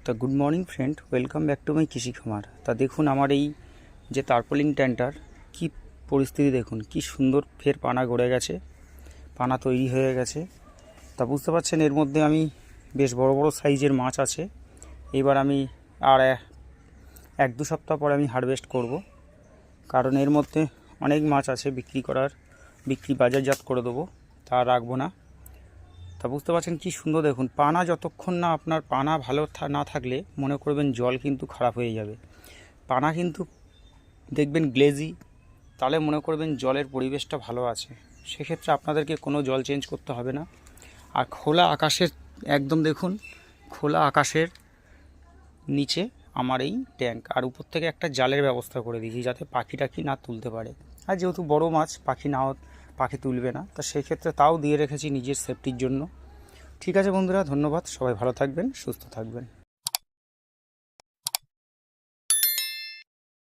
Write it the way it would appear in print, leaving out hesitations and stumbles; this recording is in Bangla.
তা good morning friend, welcome back to my কৃষি খামার। তা দেখুন আমার এই যে টার্পলিন ট্যাঙ্কটার কি পরিস্থিতি, দেখুন কি সুন্দর ফের পানা গড়ে গেছে, পানা তৈরি হয়ে গেছে। তা বুঝতে পারছেন এর মধ্যে আমি বেশ বড় বড় সাইজের মাছ আছে। এবার আমি আর এক দু সপ্তাহ পরে আমি হারভেস্ট করব, কারণ এর মধ্যে অনেক মাছ আছে বিক্রি বাজারজাত করে দেবো, তা রাখবো না। তা বুঝতে পারছেন কি সুন্দর, দেখুন পানা যতক্ষণ না আপনার পানা ভালো না থাকলে মনে করবেন জল কিন্তু খারাপ হয়ে যাবে। পানা কিন্তু দেখবেন গ্লেজি, তাহলে মনে করবেন জলের পরিবেশটা ভালো আছে, সেক্ষেত্রে আপনাদেরকে কোনো জল চেঞ্জ করতে হবে না। আর খোলা আকাশের একদম দেখুন, খোলা আকাশের নিচে আমার এই ট্যাঙ্ক, আর উপর থেকে একটা জালের ব্যবস্থা করে দিয়েছি যাতে পাখি টাখি না তুলতে পারে। আর যেহেতু বড় মাছ, পাখি তুলবে না, তা সেই ক্ষেত্রে তাও দিয়ে রেখেছি নিজের সেফটির জন্য। ঠিক আছে বন্ধুরা, ধন্যবাদ, সবাই ভালো থাকবেন, সুস্থ থাকবেন।